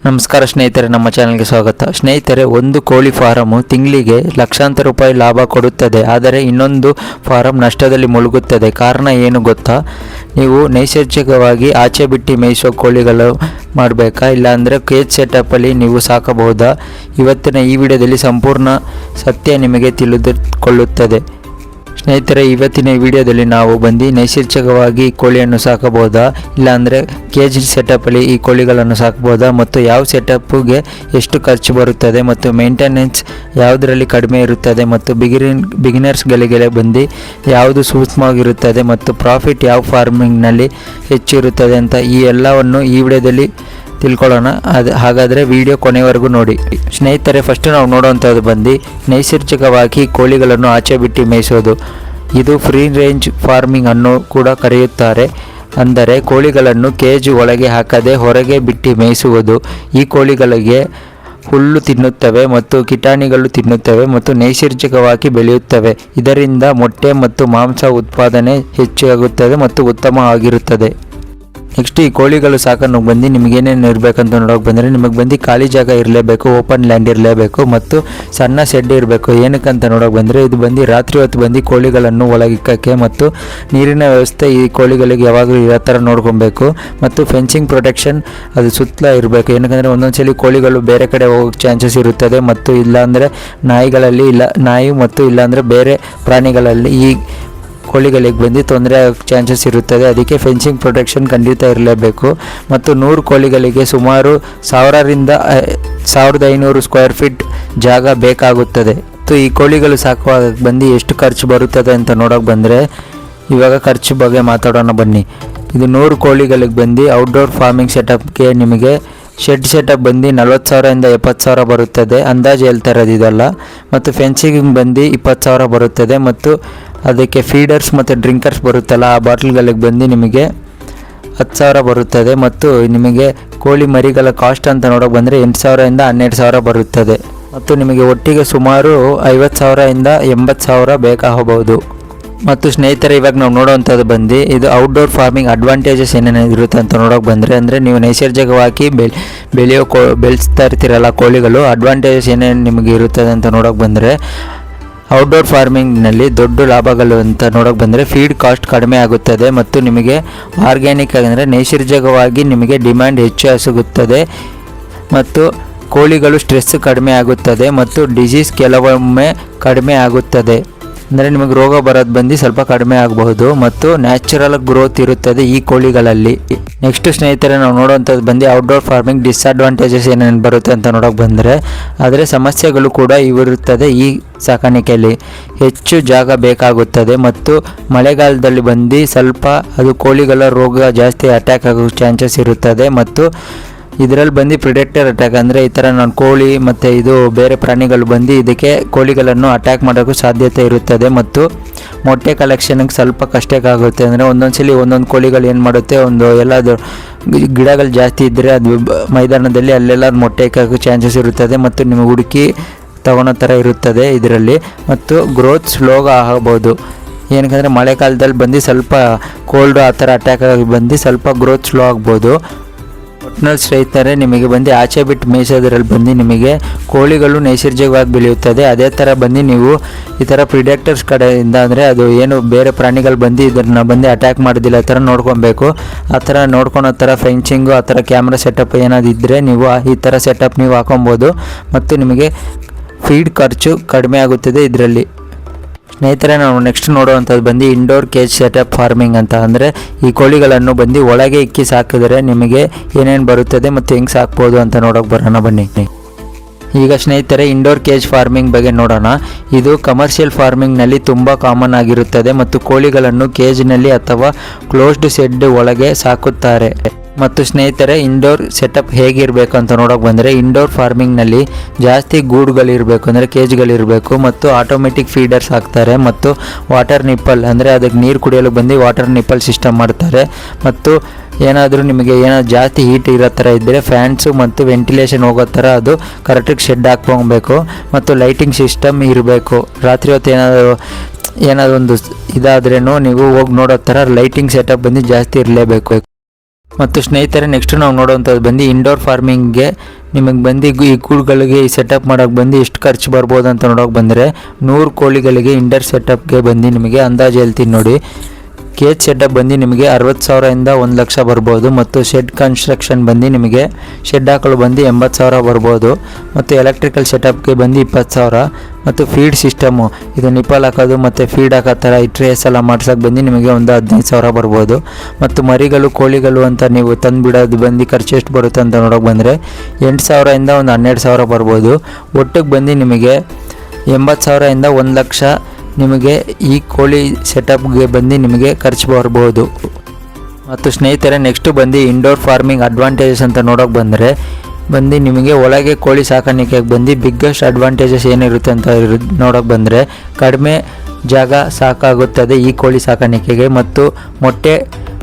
ನಮಸ್ಕಾರ ಸ್ನೇಹಿತರೆ, ನಮ್ಮ ಚಾನಲ್ಗೆ ಸ್ವಾಗತ. ಸ್ನೇಹಿತರೆ, ಒಂದು ಕೋಳಿ ಫಾರಮು ತಿಂಗಳಿಗೆ ಲಕ್ಷಾಂತರ ರೂಪಾಯಿ ಲಾಭ ಕೊಡುತ್ತದೆ. ಆದರೆ ಇನ್ನೊಂದು ಫಾರಂ ನಷ್ಟದಲ್ಲಿ ಮುಳುಗುತ್ತದೆ. ಕಾರಣ ಏನು ಗೊತ್ತಾ? ನೀವು ನೈಸರ್ಗಿಕವಾಗಿ ಆಚೆ ಬಿಟ್ಟು ಮೇಯಿಸೋ ಕೋಳಿಗಳು ಮಾಡಬೇಕಾ, ಇಲ್ಲಾಂದರೆ ಕೇಜ್ ಸೆಟಪ್ಪಲ್ಲಿ ನೀವು ಸಾಕಬಹುದಾ? ಇವತ್ತಿನ ಈ ವಿಡಿಯೋದಲ್ಲಿ ಸಂಪೂರ್ಣ ಸತ್ಯ ನಿಮಗೆ ತಿಳಿದುಕೊಳ್ಳುತ್ತದೆ. ಸ್ನೇಹಿತರೆ, ಇವತ್ತಿನ ವಿಡಿಯೋದಲ್ಲಿ ನಾವು ನೈಸರ್ಗಿಕವಾಗಿ ಕೋಳಿಯನ್ನು ಸಾಕಬಹುದಾ, ಇಲ್ಲಾಂದರೆ ಕೇಜ್ ಸೆಟಪ್ಪಲ್ಲಿ ಈ ಕೋಳಿಗಳನ್ನು ಸಾಕಬಹುದಾ, ಮತ್ತು ಯಾವ ಸೆಟಪ್ಗೆ ಎಷ್ಟು ಖರ್ಚು ಬರುತ್ತದೆ, ಮತ್ತು ಮೇಂಟೆನೆನ್ಸ್ ಯಾವುದರಲ್ಲಿ ಕಡಿಮೆ ಇರುತ್ತದೆ, ಮತ್ತು ಬಿಗಿನರ್ಸ್ಗಳಿಗೆ ಯಾವುದು ಸೂಕ್ಷ್ಮವಾಗಿರುತ್ತದೆ, ಮತ್ತು ಪ್ರಾಫಿಟ್ ಯಾವ ಫಾರ್ಮಿಂಗ್ನಲ್ಲಿ ಹೆಚ್ಚು ಇರುತ್ತದೆ ಅಂತ ಈ ಎಲ್ಲವನ್ನು ಈ ವಿಡಿಯೋದಲ್ಲಿ ತಿಳ್ಕೊಳ್ಳೋಣ. ಹಾಗಾದರೆ ವಿಡಿಯೋ ಕೊನೆವರೆಗೂ ನೋಡಿ. ಸ್ನೇಹಿತರೆ, ಫಸ್ಟ್ ನಾವು ನೋಡುವಂಥದ್ದು ನೈಸರ್ಗಿಕವಾಗಿ ಕೋಳಿಗಳನ್ನು ಆಚೆ ಬಿಟ್ಟು ಮೇಯಿಸೋದು. ಇದು ಫ್ರೀ ರೇಂಜ್ ಫಾರ್ಮಿಂಗ್ ಅನ್ನು ಕೂಡ ಕರೆಯುತ್ತಾರೆ. ಅಂದರೆ ಕೋಳಿಗಳನ್ನು ಕೇಜ್ ಒಳಗೆ ಹಾಕದೆ ಹೊರಗೆ ಬಿಟ್ಟು ಮೇಯಿಸುವುದು. ಈ ಕೋಳಿಗಳಿಗೆ ಹುಲ್ಲು ತಿನ್ನುತ್ತವೆ ಮತ್ತು ಕಿಟಾಣಿಗಳು ತಿನ್ನುತ್ತವೆ ಮತ್ತು ನೈಸರ್ಗಿಕವಾಗಿ ಬೆಳೆಯುತ್ತವೆ. ಇದರಿಂದ ಮೊಟ್ಟೆ ಮತ್ತು ಮಾಂಸ ಉತ್ಪಾದನೆ ಹೆಚ್ಚಾಗುತ್ತದೆ ಮತ್ತು ಉತ್ತಮವಾಗಿರುತ್ತದೆ. ನೆಕ್ಸ್ಟ್, ಈ ಕೋಳಿಗಳು ಸಾಕನ್ನು ನಿಮಗೆ ಏನೇನು ಇರಬೇಕಂತ ನೋಡೋಕೆ ನಿಮಗೆ ಖಾಲಿ ಜಾಗ ಇರಲೇಬೇಕು, ಓಪನ್ ಲ್ಯಾಂಡ್ ಇರಲೇಬೇಕು ಮತ್ತು ಸಣ್ಣ ಶೆಡ್ ಇರಬೇಕು. ಏನಕ್ಕಂತ ನೋಡೋಕೆ ಇದು ರಾತ್ರಿ ಹೊತ್ತು ಕೋಳಿಗಳನ್ನು ಒಳಗಿಕ್ಕಕ್ಕೆ ಮತ್ತು ನೀರಿನ ವ್ಯವಸ್ಥೆ ಈ ಕೋಳಿಗಳಿಗೆ ಯಾವಾಗಲೂ ಇರೋ ಥರ ನೋಡ್ಕೊಬೇಕು. ಮತ್ತು ಫೆನ್ಸಿಂಗ್ ಪ್ರೊಟೆಕ್ಷನ್ ಅದು ಸುತ್ತಲ ಇರಬೇಕು. ಏನಕ್ಕಂದರೆ ಒಂದೊಂದ್ಸಲಿ ಕೋಳಿಗಳು ಬೇರೆ ಕಡೆ ಹೋಗೋಕ್ಕೆ ಚಾನ್ಸಸ್ ಇರುತ್ತದೆ, ಮತ್ತು ಇಲ್ಲಾಂದರೆ ನಾಯಿ ಮತ್ತು ಇಲ್ಲಾಂದರೆ ಬೇರೆ ಪ್ರಾಣಿಗಳಲ್ಲಿ ಈ ಕೋಳಿಗಳಿಗೆ ತೊಂದರೆ ಆಗೋ ಚಾನ್ಸಸ್ ಇರುತ್ತದೆ. ಅದಕ್ಕೆ ಫೆನ್ಸಿಂಗ್ ಪ್ರೊಟೆಕ್ಷನ್ ಖಂಡಿತ ಇರಲೇಬೇಕು. ಮತ್ತು 100 ಕೋಳಿಗಳಿಗೆ ಸುಮಾರು 1000 ರಿಂದ 1500 ಸ್ಕ್ವೇರ್ ಫೀಟ್ ಜಾಗ ಬೇಕಾಗುತ್ತದೆ. ಮತ್ತು ಈ ಕೋಳಿಗಳು ಸಾಕುವಾಗ ಎಷ್ಟು ಖರ್ಚು ಬರುತ್ತದೆ ಅಂತ ನೋಡೋಕೆ ಇವಾಗ ಖರ್ಚು ಬಗ್ಗೆ ಮಾತಾಡೋಣ ಬನ್ನಿ. ಇದು 100 ಕೋಳಿಗಳಿಗೆ ಔಟ್ಡೋರ್ ಫಾರ್ಮಿಂಗ್ ಸೆಟಪ್ಗೆ ನಿಮಗೆ ಶೆಡ್ ಸೆಟಪ್ 40,000 ಇಂದ 70,000 ಬರುತ್ತದೆ. ಅಂದಾಜು ಹೇಳ್ತಾ ಇರೋದು ಇದಲ್ಲ. ಮತ್ತು ಫೆನ್ಸಿಂಗ್ 20,000 ಬರುತ್ತದೆ. ಮತ್ತು ಅದಕ್ಕೆ ಫೀಡರ್ಸ್ ಮತ್ತು ಡ್ರಿಂಕರ್ಸ್ ಬರುತ್ತಲ್ಲ, ಆ ಬಾಟ್ಲ್ಗಳಿಗೆ ನಿಮಗೆ 10,000 ಬರುತ್ತದೆ. ಮತ್ತು ನಿಮಗೆ ಕೋಳಿ ಮರಿಗಳ ಕಾಸ್ಟ್ ಅಂತ ನೋಡೋಕೆ 8,000 ಇಂದ 12,000 ಬರುತ್ತದೆ. ಮತ್ತು ನಿಮಗೆ ಒಟ್ಟಿಗೆ ಸುಮಾರು 50,000 ಇಂದ 80,000 ಬೇಕಾಗಬಹುದು. ಮತ್ತು ಸ್ನೇಹಿತರೆ, ಇವಾಗ ನಾವು ನೋಡುವಂಥದ್ದು ಇದು ಔಟ್ಡೋರ್ ಫಾರ್ಮಿಂಗ್ ಅಡ್ವಾಂಟೇಜಸ್ ಏನೇನು ಇರುತ್ತೆ ಅಂತ ನೋಡೋಕೆ ಅಂದರೆ ನೀವು ನೈಸರ್ಗಿಕವಾಗಿ ಬೆಳೆಸ್ತಾ ಇರ್ತೀರಲ್ಲ ಕೋಳಿಗಳು, ಅಡ್ವಾಂಟೇಜಸ್ ಏನೇನು ನಿಮಗೆ ಇರುತ್ತದೆ ಅಂತ ನೋಡೋಕೆ ಔಟ್ಡೋರ್ ಫಾರ್ಮಿಂಗ್ನಲ್ಲಿ ದೊಡ್ಡ ಲಾಭಗಳು ಅಂತ ನೋಡೋಕೆ ಫೀಡ್ ಕಾಸ್ಟ್ ಕಡಿಮೆ ಆಗುತ್ತದೆ. ಮತ್ತು ನಿಮಗೆ ಆರ್ಗ್ಯಾನಿಕ್ ಅಂದರೆ ನೈಸರ್ಗಿಕವಾಗಿ ನಿಮಗೆ ಡಿಮ್ಯಾಂಡ್ ಹೆಚ್ಚು ಸಿಗುತ್ತದೆ. ಮತ್ತು ಕೋಳಿಗಳು ಸ್ಟ್ರೆಸ್ ಕಡಿಮೆ ಆಗುತ್ತದೆ ಮತ್ತು ಡಿಸೀಸ್ ಕೆಲವೊಮ್ಮೆ ಕಡಿಮೆ ಆಗುತ್ತದೆ. ಅಂದರೆ ನಿಮಗೆ ರೋಗ ಬರೋದು ಸ್ವಲ್ಪ ಕಡಿಮೆ ಆಗಬಹುದು. ಮತ್ತು ನ್ಯಾಚುರಲ್ ಗ್ರೋತ್ ಇರುತ್ತದೆ ಈ ಕೋಳಿಗಳಲ್ಲಿ. ನೆಕ್ಸ್ಟ್ ಸ್ನೇಹಿತರೆ, ನಾವು ನೋಡುವಂಥದ್ದು ಔಟ್ಡೋರ್ ಫಾರ್ಮಿಂಗ್ ಡಿಸ್ಅಡ್ವಾಂಟೇಜಸ್ ಏನೇನು ಬರುತ್ತೆ ಅಂತ ನೋಡೋಕೆ ಆದರೆ ಸಮಸ್ಯೆಗಳು ಕೂಡ ಇರುತ್ತದೆ. ಈ ಸಾಕಾಣಿಕೆಯಲ್ಲಿ ಹೆಚ್ಚು ಜಾಗ ಬೇಕಾಗುತ್ತದೆ ಮತ್ತು ಮಳೆಗಾಲದಲ್ಲಿ ಸ್ವಲ್ಪ ಅದು ಕೋಳಿಗಳ ರೋಗ ಜಾಸ್ತಿ ಅಟ್ಯಾಕ್ ಆಗೋ ಚಾನ್ಸಸ್ ಇರುತ್ತದೆ. ಮತ್ತು ಇದರಲ್ಲಿ ಪ್ರಿಡೆಕ್ಟರ್ ಅಟ್ಯಾಕ್ ಅಂದರೆ ಈ ಥರ ಕೋಳಿ ಮತ್ತು ಇದು ಬೇರೆ ಪ್ರಾಣಿಗಳು ಇದಕ್ಕೆ ಕೋಳಿಗಳನ್ನು ಅಟ್ಯಾಕ್ ಮಾಡೋಕ್ಕೂ ಸಾಧ್ಯತೆ ಇರುತ್ತದೆ. ಮತ್ತು ಮೊಟ್ಟೆ ಕಲೆಕ್ಷನ್ಗೆ ಸ್ವಲ್ಪ ಕಷ್ಟಕ್ಕಾಗುತ್ತೆ. ಅಂದರೆ ಒಂದೊಂದ್ಸಲಿ ಒಂದೊಂದು ಕೋಳಿಗಳು ಏನು ಮಾಡುತ್ತೆ, ಎಲ್ಲಾದರೂ ಗಿಡಗಳು ಜಾಸ್ತಿ ಇದ್ದರೆ ಅದು ಮೈದಾನದಲ್ಲಿ ಅಲ್ಲೆಲ್ಲ ಮೊಟ್ಟೆ ಹಾಕೋ ಚಾನ್ಸಸ್ ಇರುತ್ತದೆ. ಮತ್ತು ನಿಮಗೆ ಹುಡುಕಿ ತಗೊಳೋ ಥರ ಇರುತ್ತದೆ ಇದರಲ್ಲಿ. ಮತ್ತು ಗ್ರೋತ್ ಸ್ಲೋ ಆಗಬಹುದು. ಏನಕ್ಕಂದರೆ ಮಳೆಗಾಲದಲ್ಲಿ ಸ್ವಲ್ಪ ಕೋಲ್ಡು ಆ ಥರ ಅಟ್ಯಾಕ್ ಆಗಿ ಸ್ವಲ್ಪ ಗ್ರೋತ್ ಸ್ಲೋ ಆಗ್ಬೋದು. ಒಟ್ಟಿನಲ್ಲಿ ಸ್ನೇಹಿತರೆ, ನಿಮಗೆ ಆಚೆ ಬಿಟ್ಟು ಮೇಯಿಸೋದ್ರಲ್ಲಿ ನಿಮಗೆ ಕೋಳಿಗಳು ನೈಸರ್ಗಿಕವಾಗಿ ಬೆಳೆಯುತ್ತದೆ. ಅದೇ ಥರ ನೀವು ಈ ಥರ ಪ್ರಿಡೆಕ್ಟರ್ಸ್ ಕಡೆಯಿಂದ ಅಂದರೆ ಅದು ಏನು ಬೇರೆ ಪ್ರಾಣಿಗಳು ಇದನ್ನು ಅಟ್ಯಾಕ್ ಮಾಡೋದಿಲ್ಲ ಆ ಥರ ನೋಡ್ಕೊಬೇಕು. ಆ ಥರ ನೋಡ್ಕೊಳೋ ಥರ ಫೆನ್ಸಿಂಗು ಆ ಥರ ಕ್ಯಾಮ್ರಾ ಸೆಟಪ್ ಏನಾದ್ರು ಇದ್ದರೆ ನೀವು ಈ ಥರ ಸೆಟಪ್ ನೀವು ಹಾಕೊಬೋದು. ಮತ್ತು ನಿಮಗೆ ಫೀಡ್ ಖರ್ಚು ಕಡಿಮೆ ಆಗುತ್ತದೆ ಇದರಲ್ಲಿ. ಸ್ನೇಹಿತರೆ, ನಾವು ನೆಕ್ಸ್ಟ್ ನೋಡುವಂಥದ್ದು ಇಂಡೋರ್ ಕೇಜ್ ಸೆಟಪ್ ಫಾರ್ಮಿಂಗ್ ಅಂತ. ಅಂದರೆ ಈ ಕೋಳಿಗಳನ್ನು ಒಳಗೆ ಇಕ್ಕಿ ಸಾಕಿದರೆ ನಿಮಗೆ ಏನೇನು ಬರುತ್ತದೆ ಮತ್ತು ಹೆಂಗೆ ಸಾಕ್ಬೋದು ಅಂತ ನೋಡೋಕೆ ಬರೋಣ ಬನ್ನಿ. ಈಗ ಸ್ನೇಹಿತರೆ, ಇಂಡೋರ್ ಕೇಜ್ ಫಾರ್ಮಿಂಗ್ ಬಗ್ಗೆ ನೋಡೋಣ. ಇದು ಕಮರ್ಷಿಯಲ್ ಫಾರ್ಮಿಂಗ್ನಲ್ಲಿ ತುಂಬ ಕಾಮನ್ ಆಗಿರುತ್ತದೆ. ಮತ್ತು ಕೋಳಿಗಳನ್ನು ಕೇಜ್ನಲ್ಲಿ ಅಥವಾ ಕ್ಲೋಸ್ಡ್ ಶೆಡ್ ಒಳಗೆ ಸಾಕುತ್ತಾರೆ. ಮತ್ತು ಸ್ನೇಹಿತರೆ, ಇಂಡೋರ್ ಸೆಟಪ್ ಹೇಗಿರಬೇಕು ಅಂತ ನೋಡೋಕೆ ಇಂಡೋರ್ ಫಾರ್ಮಿಂಗ್ನಲ್ಲಿ ಜಾಸ್ತಿ ಗೂಡುಗಳಿರಬೇಕು, ಅಂದರೆ ಕೇಜ್ಗಳಿರಬೇಕು. ಮತ್ತು ಆಟೋಮೆಟಿಕ್ ಫೀಡರ್ಸ್ ಹಾಕ್ತಾರೆ. ಮತ್ತು ವಾಟರ್ ನಿಪ್ಪಲ್ ಅಂದರೆ ಅದಕ್ಕೆ ನೀರು ಕುಡಿಯಲು ವಾಟರ್ ನಿಪ್ಪಲ್ ಸಿಸ್ಟಮ್ ಮಾಡ್ತಾರೆ. ಮತ್ತು ಏನಾದರೂ ನಿಮಗೆ ಜಾಸ್ತಿ ಹೀಟ್ ಇರೋ ಥರ ಇದ್ದರೆ ಫ್ಯಾನ್ಸು ಮತ್ತು ವೆಂಟಿಲೇಷನ್ ಹೋಗೋ ಥರ ಅದು ಕರೆಕ್ಟಾಗಿ ಶೆಡ್ ಹಾಕ್ಕೊಬೇಕು. ಮತ್ತು ಲೈಟಿಂಗ್ ಸಿಸ್ಟಮ್ ಇರಬೇಕು. ರಾತ್ರಿ ಹೊತ್ತು ಏನಾದರೂ ಒಂದು ಇದಾದ್ರೂ ನೀವು ಹೋಗಿ ನೋಡೋ ಥರ ಲೈಟಿಂಗ್ ಸೆಟಪ್ ಜಾಸ್ತಿ ಇರಲೇಬೇಕು. ಮತ್ತು ಸ್ನೇಹಿತರೆ ನೆಕ್ಸ್ಟ್ ನಾವು ನೋಡುವಂಥದ್ದು ಬಂದು ಇಂಡೋರ್ ಫಾರ್ಮಿಂಗ್ಗೆ ನಿಮಗೆ ಬಂದು ಈ ಗೂಡುಗಳಿಗೆ ಈ ಸೆಟಪ್ ಮಾಡೋಕ್ಕೆ ಬಂದು ಎಷ್ಟು ಖರ್ಚು ಬರ್ಬೋದು ಅಂತ ನೋಡೋಕೆ ಬಂದರೆ 100 ಕೋಳಿಗಳಿಗೆ ಇಂಡೋರ್ ಸೆಟಪ್ಗೆ ಬಂದು ನಿಮಗೆ ಅಂದಾಜು ಹೇಳ್ತೀನಿ ನೋಡಿ. ಕೇಜ್ ಸೆಟಪ್ ಬಂದು ನಿಮಗೆ 60,000ದಿಂದ 1,00,000 ಬರ್ಬೋದು. ಮತ್ತು ಶೆಡ್ ಕನ್ಸ್ಟ್ರಕ್ಷನ್ ಬಂದು ನಿಮಗೆ ಶೆಡ್ ಹಾಕಲು ಬಂದು 80,000 ಬರ್ಬೋದು. ಮತ್ತು ಎಲೆಕ್ಟ್ರಿಕಲ್ ಸೆಟಪ್ಗೆ ಬಂದು 20,000. ಮತ್ತು ಫೀಡ್ ಸಿಸ್ಟಮು ಇದು ನಿಪ್ಪಲ್ ಹಾಕೋದು ಮತ್ತು ಫೀಡ್ ಹಾಕೋ ಥರ ಈ ಟ್ರೇಸ್ ಎಲ್ಲ ಮಾಡ್ಸೋಕೆ ಬಂದು ನಿಮಗೆ ಒಂದು 15,000 ಬರ್ಬೋದು. ಮತ್ತು ಮರಿಗಳು ಕೋಳಿಗಳು ಅಂತ ನೀವು ತಂದು ಬಿಡೋದು ಬಂದು ಖರ್ಚು ಎಷ್ಟು ಬರುತ್ತೆ ಅಂತ ನೋಡೋಕೆ ಬಂದರೆ 8,000ರಿಂದ ಒಂದು 12,000 ಬರ್ಬೋದು. ಒಟ್ಟಿಗೆ ಬಂದು ನಿಮಗೆ 80,000ರಿಂದ 1,00,000 ನಿಮಗೆ ಈ ಕೋಳಿ ಸೆಟಪ್ಗೆ ಬಂದು ನಿಮಗೆ ಖರ್ಚು ಬರ್ಬೋದು. ಮತ್ತು ಸ್ನೇಹಿತರೆ ನೆಕ್ಸ್ಟು ಬಂದು ಇಂಡೋರ್ ಫಾರ್ಮಿಂಗ್ ಅಡ್ವಾಂಟೇಜಸ್ ಅಂತ ನೋಡೋಕೆ ಬಂದರೆ ಬಂದು ನಿಮಗೆ ಒಳಗೆ ಕೋಳಿ ಸಾಕಾಣಿಕೆಗೆ ಬಂದು ಬಿಗ್ಗೆಸ್ಟ್ ಅಡ್ವಾಂಟೇಜಸ್ ಏನಿರುತ್ತೆ ಅಂತ ನೋಡೋಕೆ ಬಂದರೆ ಕಡಿಮೆ ಜಾಗ ಸಾಕಾಗುತ್ತದೆ ಈ ಕೋಳಿ ಸಾಕಾಣಿಕೆಗೆ. ಮತ್ತು ಮೊಟ್ಟೆ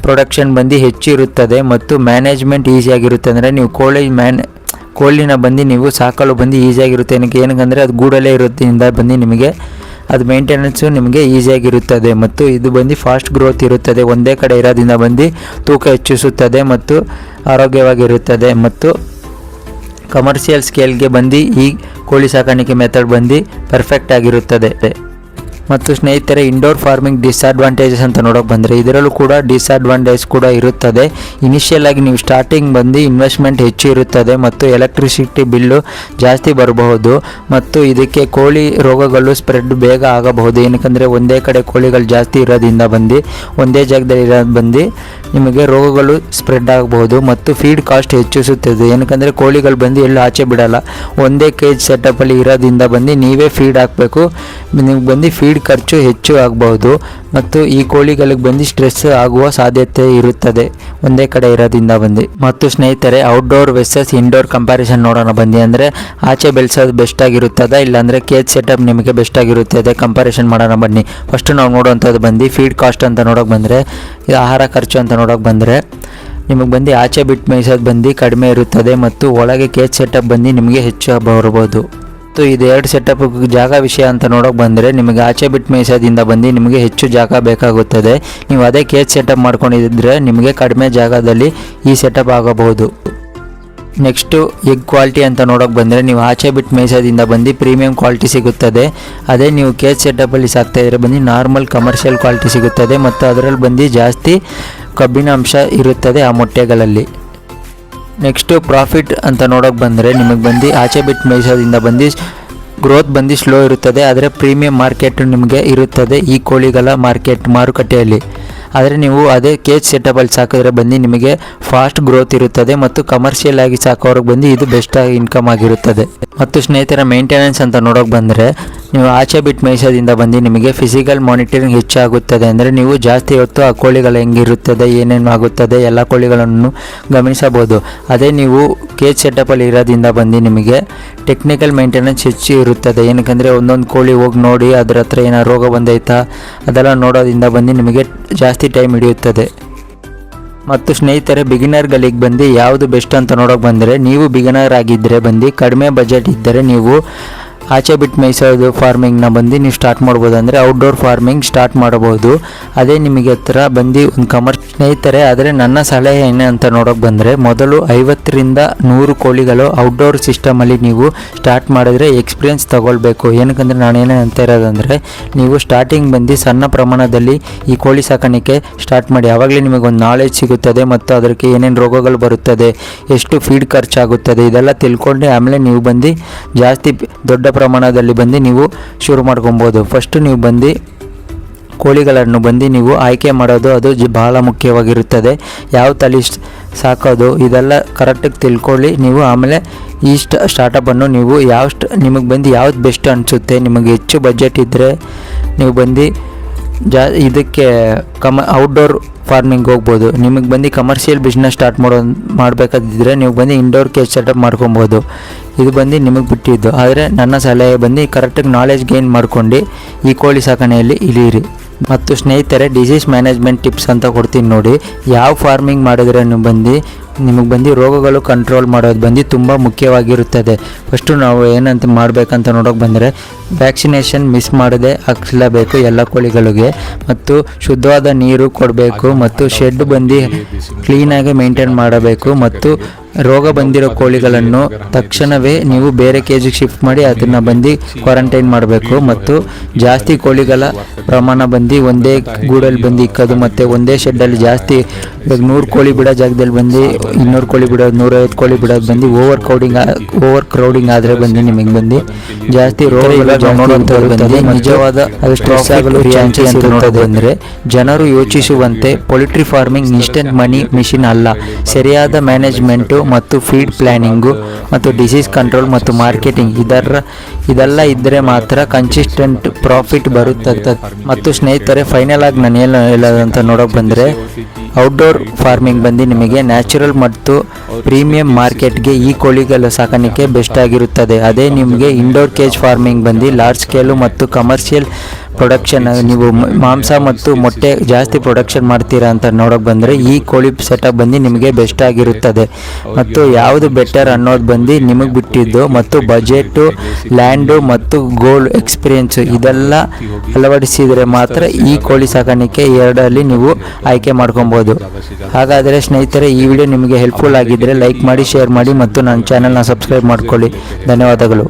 ಪ್ರೊಡಕ್ಷನ್ ಬಂದು ಹೆಚ್ಚು ಇರುತ್ತದೆ. ಮತ್ತು ಮ್ಯಾನೇಜ್ಮೆಂಟ್ ಈಸಿಯಾಗಿರುತ್ತೆ. ಅಂದರೆ ನೀವು ಕೋಳಿನ ಬಂದು ನೀವು ಸಾಕಲು ಬಂದು ಈಸಿಯಾಗಿರುತ್ತೆ. ಏನಕ್ಕಂದರೆ ಅದು ಗೂಡಲ್ಲೇ ಇರೋದ್ರಿಂದ ಬಂದು ನಿಮಗೆ ಅದು ಮೇಂಟೆನೆನ್ಸು ನಿಮಗೆ ಈಸಿಯಾಗಿರುತ್ತದೆ. ಮತ್ತು ಇದು ಬಂದು ಫಾಸ್ಟ್ ಗ್ರೋತ್ ಇರುತ್ತದೆ. ಒಂದೇ ಕಡೆ ಇರೋದ್ರಿಂದ ಬಂದು ತೂಕ ಹೆಚ್ಚಿಸುತ್ತದೆ ಮತ್ತು ಆರೋಗ್ಯವಾಗಿರುತ್ತದೆ. ಮತ್ತು ಕಮರ್ಷಿಯಲ್ ಸ್ಕೇಲ್ಗೆ ಬಂದು ಈ ಕೋಳಿ ಸಾಕಾಣಿಕೆ ಮೆಥಡ್ ಬಂದು ಪರ್ಫೆಕ್ಟ್ ಆಗಿರುತ್ತದೆ. ಮತ್ತು ಸ್ನೇಹಿತರೆ ಇಂಡೋರ್ ಫಾರ್ಮಿಂಗ್ ಡಿಸ್ಅಡ್ವಾಂಟೇಜಸ್ ಅಂತ ನೋಡೋಕೆ ಬಂದರೆ ಇದರಲ್ಲೂ ಕೂಡ ಡಿಸ್ಅಡ್ವಾಂಟೇಜ್ ಕೂಡ ಇರುತ್ತದೆ. ಇನಿಷಿಯಲ್ ಆಗಿ ನೀವು ಸ್ಟಾರ್ಟಿಂಗ್ ಬಂದು ಇನ್ವೆಸ್ಟ್ಮೆಂಟ್ ಹೆಚ್ಚು ಇರುತ್ತದೆ ಮತ್ತು ಎಲೆಕ್ಟ್ರಿಸಿಟಿ ಬಿಲ್ಲು ಜಾಸ್ತಿ ಬರಬಹುದು. ಮತ್ತು ಇದಕ್ಕೆ ಕೋಳಿ ರೋಗಗಳು ಸ್ಪ್ರೆಡ್ ಬೇಗ ಆಗಬಹುದು. ಏನಕ್ಕಂದರೆ ಒಂದೇ ಕಡೆ ಕೋಳಿಗಳು ಜಾಸ್ತಿ ಇರೋದ್ರಿಂದ ಬಂದು ಒಂದೇ ಜಾಗದಲ್ಲಿ ಇರೋದು ಬಂದು ನಿಮಗೆ ರೋಗಗಳು ಸ್ಪ್ರೆಡ್ ಆಗಬಹುದು. ಮತ್ತು ಫೀಡ್ ಕಾಸ್ಟ್ ಹೆಚ್ಚಿಸುತ್ತದೆ. ಏನಕ್ಕಂದರೆ ಕೋಳಿಗಳು ಬಂದು ಎಲ್ಲೂ ಆಚೆ ಬಿಡಲ್ಲ. ಒಂದೇ ಕೇಜ್ ಸೆಟಪ್ಪಲ್ಲಿ ಇರೋದ್ರಿಂದ ಬಂದು ನೀವೇ ಫೀಡ್ ಹಾಕಬೇಕು. ನಿಮಗೆ ಬಂದು ಫೀಡ್ ಖರ್ಚು ಹೆಚ್ಚು ಆಗಬಹುದು. ಮತ್ತು ಈ ಕೋಳಿಗಳಿಗೆ ಬಂದು ಸ್ಟ್ರೆಸ್ ಆಗುವ ಸಾಧ್ಯತೆ ಇರುತ್ತದೆ ಒಂದೇ ಕಡೆ ಇರೋದ್ರಿಂದ ಬಂದು. ಮತ್ತು ಸ್ನೇಹಿತರೆ ಔಟ್ಡೋರ್ ವೆರ್ಸಸ್ ಇಂಡೋರ್ ಕಂಪ್ಯಾರಿಸನ್ ನೋಡೋಣ ಬಂದು. ಅಂದರೆ ಆಚೆ ಬೆಳೆಸೋದು ಬೆಸ್ಟ್ ಆಗಿರುತ್ತದೆ ಇಲ್ಲಾಂದರೆ ಕೇಜ್ ಸೆಟಪ್ ನಿಮಗೆ ಬೆಸ್ಟ್ ಆಗಿರುತ್ತದೆ ಕಂಪ್ಯಾರಿಸನ್ ಮಾಡೋಣ ಬನ್ನಿ. ಫಸ್ಟು ನಾವು ನೋಡುವಂಥದ್ದು ಬಂದು ಫೀಡ್ ಕಾಸ್ಟ್ ಅಂತ ನೋಡೋಕೆ ಬಂದರೆ ಇದು ಆಹಾರ ಖರ್ಚು ಅಂತ ನೋಡೋಕೆ ಬಂದರೆ ನಿಮಗೆ ಬಂದು ಆಚೆ ಬಿಟ್ಟು ಮೇಯಿಸೋದು ಬಂದು ಕಡಿಮೆ ಇರುತ್ತದೆ. ಮತ್ತು ಒಳಗೆ ಕೇಜ್ ಸೆಟಪ್ ಬಂದು ನಿಮಗೆ ಹೆಚ್ಚು ಬರ್ಬೋದು. ಮತ್ತು ಇದು 2 ಸೆಟಪ್ ಜಾಗ ವಿಷಯ ಅಂತ ನೋಡೋಕೆ ಬಂದರೆ ನಿಮಗೆ ಆಚೆ ಬಿಟ್ಟು ಮೇಯಿಸೋದ್ರಿಂದ ಬಂದು ನಿಮಗೆ ಹೆಚ್ಚು ಜಾಗ ಬೇಕಾಗುತ್ತದೆ. ನೀವು ಅದೇ ಕೇಜ್ ಸೆಟಪ್ ಮಾಡ್ಕೊಂಡಿದ್ದರೆ ನಿಮಗೆ ಕಡಿಮೆ ಜಾಗದಲ್ಲಿ ಈ ಸೆಟಪ್ ಆಗಬಹುದು. ನೆಕ್ಸ್ಟು ಎಗ್ ಕ್ವಾಲಿಟಿ ಅಂತ ನೋಡೋಕೆ ಬಂದರೆ ನೀವು ಆಚೆ ಬಿಟ್ಟು ಮೇಯಿಸೋದ್ರಿಂದ ಬಂದು ಪ್ರೀಮಿಯಂ ಕ್ವಾಲಿಟಿ ಸಿಗುತ್ತದೆ. ಅದೇ ನೀವು ಕೇಜ್ ಸೆಟಪ್ಪಲ್ಲಿ ಸಾಕ್ತಾಯಿದ್ರೆ ಬಂದು ನಾರ್ಮಲ್ ಕಮರ್ಷಿಯಲ್ ಕ್ವಾಲಿಟಿ ಸಿಗುತ್ತದೆ. ಮತ್ತು ಅದರಲ್ಲಿ ಬಂದು ಜಾಸ್ತಿ ಕಬ್ಬಿಣ ಅಂಶ ಇರುತ್ತದೆ ಆ ಮೊಟ್ಟೆಗಳಲ್ಲಿ. ನೆಕ್ಸ್ಟು ಪ್ರಾಫಿಟ್ ಅಂತ ನೋಡೋಕೆ ಬಂದರೆ ನಿಮಗೆ ಬಂದು ಆಚೆ ಬಿಟ್ಟು ಮೇಯಿಸೋದ್ರಿಂದ ಬಂದು ಗ್ರೋತ್ ಬಂದು ಸ್ಲೋ ಇರುತ್ತದೆ. ಆದರೆ ಪ್ರೀಮಿಯಂ ಮಾರ್ಕೆಟ್ ನಿಮಗೆ ಇರುತ್ತದೆ ಈ ಕೋಳಿಗಳ ಮಾರುಕಟ್ಟೆಯಲ್ಲಿ. ಆದರೆ ನೀವು ಅದೇ ಕೇಜ್ ಸೆಟಪಲ್ಲಿ ಸಾಕಿದ್ರೆ ಬಂದು ನಿಮಗೆ ಫಾಸ್ಟ್ ಗ್ರೋತ್ ಇರುತ್ತದೆ. ಮತ್ತು ಕಮರ್ಷಿಯಲ್ ಆಗಿ ಸಾಕೋರಿಗೆ ಬಂದು ಇದು ಬೆಸ್ಟ್ ಇನ್ಕಮ್ ಆಗಿರುತ್ತದೆ. ಮತ್ತು ಸ್ನೇಹಿತರ ಮೇಂಟೆನೆನ್ಸ್ ಅಂತ ನೋಡೋಕೆ ಬಂದರೆ ನೀವು ಆಚೆ ಬಿಟ್ಟು ಮೇಯಿಸೋದ್ರಿಂದ ಬಂದು ನಿಮಗೆ ಫಿಸಿಕಲ್ ಮಾನಿಟರಿಂಗ್ ಹೆಚ್ಚಾಗುತ್ತದೆ. ಅಂದರೆ ನೀವು ಜಾಸ್ತಿ ಹೊತ್ತು ಆ ಕೋಳಿಗಳು ಹೆಂಗಿರುತ್ತದೆ ಏನೇನು ಆಗುತ್ತದೆ ಎಲ್ಲ ಕೋಳಿಗಳನ್ನು ಗಮನಿಸಬಹುದು. ಅದೇ ನೀವು ಕೇಜ್ ಸೆಟಪಲ್ಲಿ ಇರೋದ್ರಿಂದ ಬಂದು ನಿಮಗೆ ಟೆಕ್ನಿಕಲ್ ಮೇಂಟೆನೆನ್ಸ್ ಹೆಚ್ಚು ಇರುತ್ತದೆ. ಏನಕ್ಕಂದರೆ ಒಂದೊಂದು ಕೋಳಿ ಹೋಗಿ ನೋಡಿ ಅದರ ಹತ್ರ ಏನೋ ರೋಗ ಬಂದೈತಾ ಅದೆಲ್ಲ ನೋಡೋದ್ರಿಂದ ಬಂದು ನಿಮಗೆ ಜಾಸ್ತಿ ಟೈಮ್ ಹಿಡಿಯುತ್ತದೆ. ಮತ್ತು ಸ್ನೇಹಿತರೆ ಬಿಗಿನರ್ಗಳಿಗೆ ಬಂದು ಯಾವುದು ಬೆಸ್ಟ್ ಅಂತ ನೋಡೋಕೆ ಬಂದರೆ ನೀವು ಬಿಗಿನರ್ ಆಗಿದ್ದರೆ ಬಂದು ಕಡಿಮೆ ಬಜೆಟ್ ಇದ್ದರೆ ನೀವು ಆಚೆ ಬಿಟ್ಟು ಮೇಯಿಸೋದು ಫಾರ್ಮಿಂಗ್ನ ಬಂದು ನೀವು ಸ್ಟಾರ್ಟ್ ಮಾಡ್ಬೋದು. ಅಂದರೆ ಔಟ್ಡೋರ್ ಫಾರ್ಮಿಂಗ್ ಸ್ಟಾರ್ಟ್ ಮಾಡಬಹುದು. ಅದೇ ನಿಮಗೆ ಹತ್ರ ಬಂದು ಒಂದು ಸ್ನೇಹಿತರೆ ಆದರೆ ನನ್ನ ಸಲಹೆ ಏನು ಅಂತ ನೋಡೋಕೆ ಬಂದರೆ ಮೊದಲು 50ರಿಂದ 100 ಕೋಳಿಗಳು ಔಟ್ಡೋರ್ ಸಿಸ್ಟಮಲ್ಲಿ ನೀವು ಸ್ಟಾರ್ಟ್ ಮಾಡಿದ್ರೆ ಎಕ್ಸ್ಪೀರಿಯನ್ಸ್ ತೊಗೊಳ್ಬೇಕು. ಏನಕ್ಕಂದರೆ ನಾನೇನೇ ಅಂತ ಇರೋದಂದರೆ ನೀವು ಸ್ಟಾರ್ಟಿಂಗ್ ಬಂದು ಸಣ್ಣ ಪ್ರಮಾಣದಲ್ಲಿ ಈ ಕೋಳಿ ಸಾಕಾಣಿಕೆ ಸ್ಟಾರ್ಟ್ ಮಾಡಿ. ಆವಾಗಲೇ ನಿಮಗೆ ಒಂದು ನಾಲೆಜ್ ಸಿಗುತ್ತದೆ ಮತ್ತು ಅದಕ್ಕೆ ಏನೇನು ರೋಗಗಳು ಬರುತ್ತದೆ, ಎಷ್ಟು ಫೀಡ್ ಖರ್ಚಾಗುತ್ತದೆ ಇದೆಲ್ಲ ತಿಳ್ಕೊಂಡೆ ಆಮೇಲೆ ನೀವು ಬಂದು ಜಾಸ್ತಿ ದೊಡ್ಡ ಪ್ರಮಾಣದಲ್ಲಿ ಬಂದು ನೀವು ಶುರು ಮಾಡ್ಕೊಬೋದು. ಫಸ್ಟು ನೀವು ಬಂದು ಕೋಳಿಗಳನ್ನು ಬಂದು ನೀವು ಆಯ್ಕೆ ಮಾಡೋದು ಅದು ಬಹಳ ಮುಖ್ಯವಾಗಿರುತ್ತದೆ. ಯಾವ ತಳಿ ಸಾಕೋದು ಇದೆಲ್ಲ ಕರೆಕ್ಟಾಗಿ ತಿಳ್ಕೊಳ್ಳಿ ನೀವು. ಆಮೇಲೆ ಈ ಸ್ಟಾರ್ಟಪ್ಪನ್ನು ನೀವು ನಿಮಗೆ ಬಂದು ಯಾವ್ದು ಬೆಸ್ಟ್ ಅನಿಸುತ್ತೆ, ನಿಮಗೆ ಹೆಚ್ಚು ಬಜೆಟ್ ಇದ್ದರೆ ನೀವು ಬಂದು ಇದಕ್ಕೆ ಔಟ್ಡೋರ್ ಫಾರ್ಮಿಂಗ್ ಹೋಗ್ಬೋದು. ನಿಮಗೆ ಬಂದು ಕಮರ್ಷಿಯಲ್ ಬಿಸ್ನೆಸ್ ಸ್ಟಾರ್ಟ್ ಮಾಡಬೇಕಾದಿದ್ದರೆ ನೀವು ಬಂದು ಇಂಡೋರ್ ಕೇಜ್ ಸೆಟಪ್ ಮಾಡ್ಕೊಬೋದು. ಇದು ಬಂದು ನಿಮಗೆ ಬಿಟ್ಟಿದ್ದು. ಆದರೆ ನನ್ನ ಸಲಹೆ ಬಂದು ಕರೆಕ್ಟಾಗಿ ನಾಲೆಜ್ ಗೇನ್ ಮಾಡ್ಕೊಂಡು ಈ ಕೋಳಿ ಸಾಕಣೆಯಲ್ಲಿ ಇಳಿಯಿರಿ. ಮತ್ತು ಸ್ನೇಹಿತರೆ, ಡಿಸೀಸ್ ಮ್ಯಾನೇಜ್ಮೆಂಟ್ ಟಿಪ್ಸ್ ಅಂತ ಕೊಡ್ತೀನಿ ನೋಡಿ. ಯಾವ ಫಾರ್ಮಿಂಗ್ ಮಾಡಿದ್ರೆ ನಿಮಗೆ ಬಂದು ರೋಗಗಳು ಕಂಟ್ರೋಲ್ ಮಾಡೋದು ಬಂದು ತುಂಬ ಮುಖ್ಯವಾಗಿರುತ್ತದೆ. ಫಸ್ಟು ನಾವು ಏನಂತ ಮಾಡಬೇಕಂತ ನೋಡೋಕೆ ಬಂದರೆ ವ್ಯಾಕ್ಸಿನೇಷನ್ ಮಿಸ್ ಮಾಡದೆ ಹಾಕ್ಸಲೇಬೇಕು ಎಲ್ಲ ಕೋಳಿಗಳಿಗೆ. ಮತ್ತು ಶುದ್ಧವಾದ ನೀರು ಕೊಡಬೇಕು ಮತ್ತು ಶೆಡ್ ಬಂದು ಕ್ಲೀನಾಗಿ ಮೇಂಟೈನ್ ಮಾಡಬೇಕು. ಮತ್ತು ರೋಗ ಬಂದಿರೋ ಕೋಳಿಗಳನ್ನು ತಕ್ಷಣವೇ ನೀವು ಬೇರೆ ಕೇಜಿಗೆ ಶಿಫ್ಟ್ ಮಾಡಿ ಅದನ್ನು ಬಂದು ಕ್ವಾರಂಟೈನ್ ಮಾಡಬೇಕು. ಮತ್ತು ಜಾಸ್ತಿ ಕೋಳಿಗಳ ಪ್ರಮಾಣ ಬಂದು ಒಂದೇ ಗೂಡಲ್ಲಿ ಬಂದು ಇಕ್ಕೋದು ಮತ್ತು ಒಂದೇ ಶೆಡ್ಡಲ್ಲಿ ಜಾಸ್ತಿ, ಇವಾಗ 100 ಕೋಳಿ ಬಿಡೋ ಜಾಗದಲ್ಲಿ ಬಂದು 200 ಕೋಳಿ ಬಿಡೋದು, 150 ಕೋಳಿ ಬಿಡೋದು ಬಂದು ಓವರ್ ಕ್ರೌಡಿಂಗ್ ಆದರೆ ಬಂದು ನಿಮಗೆ ಬಂದು ಜಾಸ್ತಿ ರೋಗಗಳು ಬಂದು ನಿಜವಾದ ಸ್ಟ್ರೆಸ್ ಆಗಲು ಚಾನ್ಸಸ್ ಇರುತ್ತದೆ. ಅಂದರೆ ಜನರು ಯೋಚಿಸುವಂತೆ ಪೊಲ್ಟ್ರಿ ಫಾರ್ಮಿಂಗ್ ಇನ್ಸ್ಟೆಂಟ್ ಮನಿ ಮಿಷಿನ್ ಅಲ್ಲ. ಸರಿಯಾದ ಮ್ಯಾನೇಜ್ಮೆಂಟು ಮತ್ತು ಫೀಡ್ ಪ್ಲಾನಿಂಗು ಮತ್ತು ಡಿಸೀಸ್ ಕಂಟ್ರೋಲ್ ಮತ್ತು ಮಾರ್ಕೆಟಿಂಗ್ ಇದೆಲ್ಲ ಇದ್ದರೆ ಮಾತ್ರ ಕನ್ಸಿಸ್ಟೆಂಟ್ ಪ್ರಾಫಿಟ್ ಬರುತ್ತದೆ. ಮತ್ತು ಸ್ನೇಹಿತರೆ, ಫೈನಲ್ ಆಗಿ ನಾನು ಹೇಳೋದಂತ ನೋಡೋಕೆ ಬಂದರೆ ಔಟ್ಡೋರ್ ಫಾರ್ಮಿಂಗ್ ಬಂದು ನಿಮಗೆ ನ್ಯಾಚುರಲ್ ಮತ್ತು ಪ್ರೀಮಿಯಂ ಮಾರ್ಕೆಟ್ಗೆ ಈ ಕೋಳಿಗಳ ಸಾಕಾಣಿಕೆ ಬೆಸ್ಟ್ ಆಗಿರುತ್ತದೆ. ಅದೇ ನಿಮಗೆ ಇಂಡೋರ್ ಕೇಜ್ ಫಾರ್ಮಿಂಗ್ ಬಂದು ಲಾರ್ಜ್ ಸ್ಕೇಲು ಮತ್ತು ಕಮರ್ಷಿಯಲ್ ಪ್ರೊಡಕ್ಷನ್, ನೀವು ಮಾಂಸ ಮತ್ತು ಮೊಟ್ಟೆ ಜಾಸ್ತಿ ಪ್ರೊಡಕ್ಷನ್ ಮಾಡ್ತೀರಾ ಅಂತ ನೋಡೋಕೆ ಬಂದರೆ ಈ ಕೋಳಿ ಸೆಟಪ್ ಬಂದು ನಿಮಗೆ ಬೆಸ್ಟ್ ಆಗಿರುತ್ತದೆ. ಮತ್ತು ಯಾವುದು ಬೆಟರ್ ಅನ್ನೋದು ಬಂದು ನಿಮಗೆ ಬಿಟ್ಟಿದ್ದು. ಮತ್ತು ಬಜೆಟು, ಲ್ಯಾಂಡು ಮತ್ತು ಗೋಲ್ ಎಕ್ಸ್ಪೀರಿಯೆನ್ಸು ಇದೆಲ್ಲ ಅಳವಡಿಸಿದರೆ ಮಾತ್ರ ಈ ಕೋಳಿ ಸಾಕಾಣಿಕೆ ಎರಡರಲ್ಲಿ ನೀವು ಆಯ್ಕೆ ಮಾಡ್ಕೊಬೋದು. ಹಾಗಾದರೆ ಸ್ನೇಹಿತರೆ, ಈ ವಿಡಿಯೋ ನಿಮಗೆ ಹೆಲ್ಪ್ಫುಲ್ ಆಗಿದ್ದರೆ ಲೈಕ್ ಮಾಡಿ, ಶೇರ್ ಮಾಡಿ ಮತ್ತು ನನ್ನ ಚಾನಲ್ನ ಸಬ್ಸ್ಕ್ರೈಬ್ ಮಾಡ್ಕೊಳ್ಳಿ. ಧನ್ಯವಾದಗಳು.